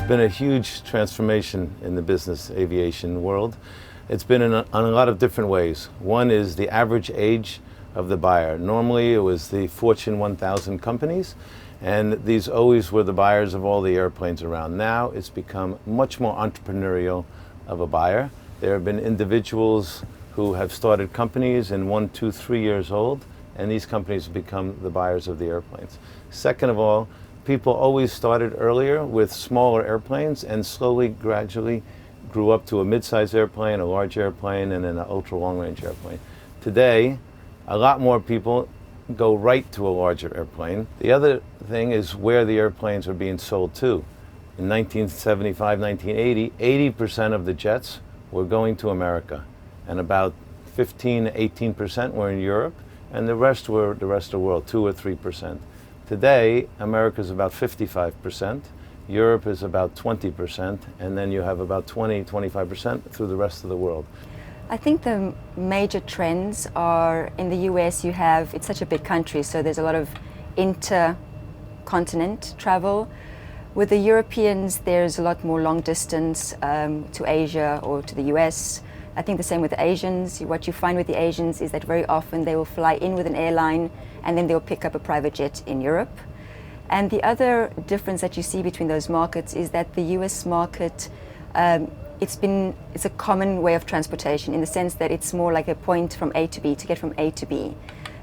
been a huge transformation in the business aviation world. It's been on a lot of different ways. One is the average age of the buyer. Normally it was the Fortune 1000 companies, and these always were the buyers of all the airplanes around. Now it's become much more entrepreneurial of a buyer. There have been individuals who have started companies in 1, 2, 3 years old, and these companies have become the buyers of the airplanes. Second of all, people always started earlier with smaller airplanes and slowly, gradually grew up to a mid-size airplane, a large airplane, and then an ultra-long-range airplane. Today, a lot more people go right to a larger airplane. The other thing is where the airplanes are being sold to. In 1975, 1980, 80% of the jets were going to America, and about 15 to 18% were in Europe, and the rest were the rest of the world, 2 or 3%. Today, America is about 55%, Europe is about 20%, and then you have about 20-25% through the rest of the world. I think the major trends are in the US. It's such a big country, so there's a lot of intercontinent travel. With the Europeans, there's a lot more long distance to Asia or to the US. I think the same with the Asians. What you find with the Asians is that very often they will fly in with an airline and then they'll pick up a private jet in Europe. And the other difference that you see between those markets is that the US market, it's a common way of transportation in the sense that it's more like a point from A to B, to get from A to B.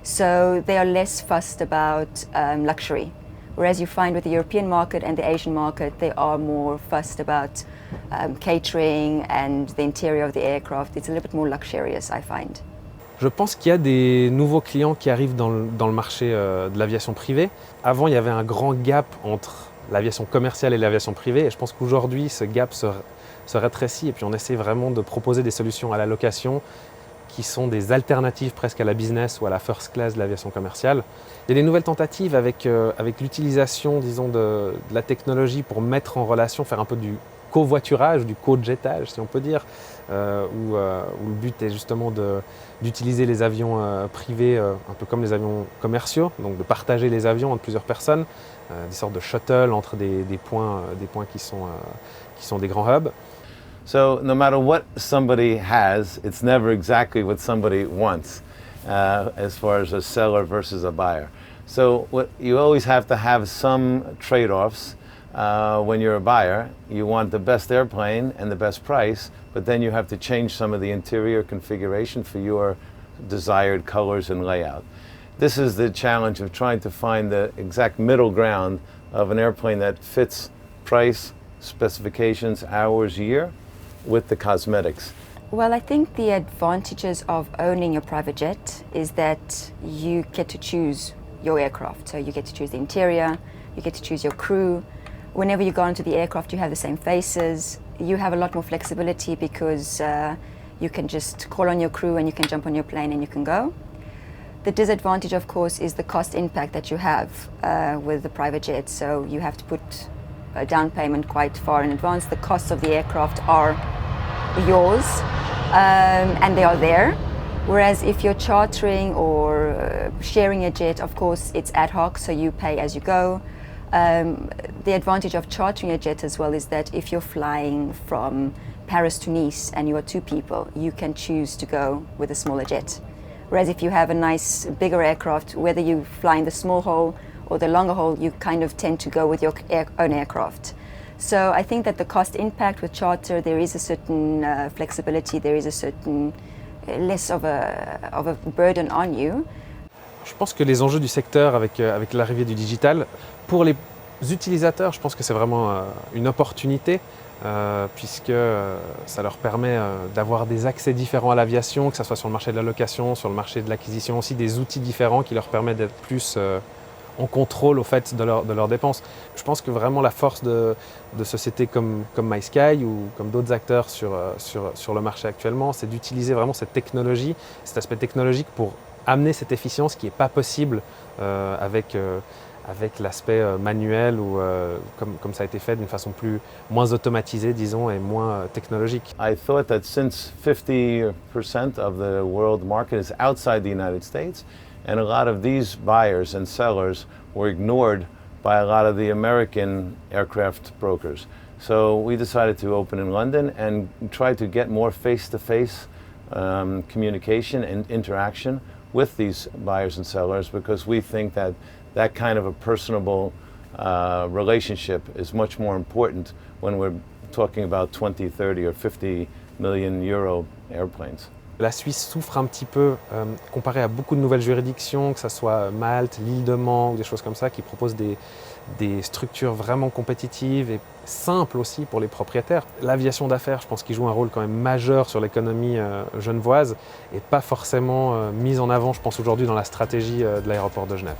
So they are less fussed about luxury. Whereas you find with the European market and the Asian market, they are more fussed about catering and the interior of the aircraft. It's a little bit more luxurious, I find. Je pense qu'il y a des nouveaux clients qui arrivent dans le marché de l'aviation privée. Avant, il y avait un grand gap entre l'aviation commerciale et l'aviation privée, et je pense qu'aujourd'hui, ce gap se rétrécit, et puis on essaie vraiment de proposer des solutions à la location qui sont des alternatives presque à la business ou à la first class de l'aviation commerciale. Il y a des nouvelles tentatives avec l'utilisation, disons, de la technologie pour mettre en relation, faire un peu du covoiturage, du co-jetage, si on peut dire, où le but est justement d'utiliser les avions privés un peu comme les avions commerciaux, donc de partager les avions entre plusieurs personnes, des sortes de shuttle entre des points qui sont des grands hubs. So no matter what somebody has, it's never exactly what somebody wants as far as a seller versus a buyer. So you always have to have some trade-offs. When you're a buyer, you want the best airplane and the best price, but then you have to change some of the interior configuration for your desired colors and layout. This is the challenge of trying to find the exact middle ground of an airplane that fits price, specifications, hours, year, with the cosmetics. Well, I think the advantages of owning a private jet is that you get to choose your aircraft. So you get to choose the interior, you get to choose your crew. Whenever you go into the aircraft, you have the same faces. You have a lot more flexibility because you can just call on your crew and you can jump on your plane and you can go. The disadvantage, of course, is the cost impact that you have with the private jet. So you have to put a down payment quite far in advance. The costs of the aircraft are yours and they are there. Whereas if you're chartering or sharing a jet, of course, it's ad hoc, so you pay as you go. The advantage of chartering a jet as well is that if you're flying from Paris to Nice and you are 2 people, you can choose to go with a smaller jet. Whereas if you have a nice bigger aircraft, whether you fly in the small haul or the longer haul, you kind of tend to go with your own aircraft. So I think that the cost impact with charter, there is a certain flexibility, there is a certain less of a burden on you. Je pense que les enjeux du secteur avec l'arrivée du digital, pour les utilisateurs, je pense que c'est vraiment une opportunité puisque ça leur permet d'avoir des accès différents à l'aviation, que ce soit sur le marché de la location, sur le marché de l'acquisition aussi, des outils différents qui leur permettent d'être plus en contrôle au fait de leurs dépenses. Je pense que vraiment la force de sociétés comme MySky ou comme d'autres acteurs sur le marché actuellement, c'est d'utiliser vraiment cette technologie, cet aspect technologique pour amener cette efficience qui n'est pas possible avec l'aspect manuel ou comme ça a été fait d'une façon moins automatisée, disons, et moins technologique. I thought that since 50% of the world market is outside the United States, and a lot of these buyers and sellers were ignored by a lot of the American aircraft brokers. So we decided to open in London and try to get more face-to-face communication and interaction with these buyers and sellers, because we think that that kind of a personable relationship is much more important when we're talking about 20, 30 or 50 million euro airplanes. La Suisse souffre un petit peu, comparé à beaucoup de nouvelles juridictions, que ce soit Malte, l'île de Man ou des choses comme ça, qui proposent des structures vraiment compétitives et simples aussi pour les propriétaires. L'aviation d'affaires, je pense qu'il joue un rôle quand même majeur sur l'économie genevoise et pas forcément mise en avant, je pense, aujourd'hui dans la stratégie de l'aéroport de Genève.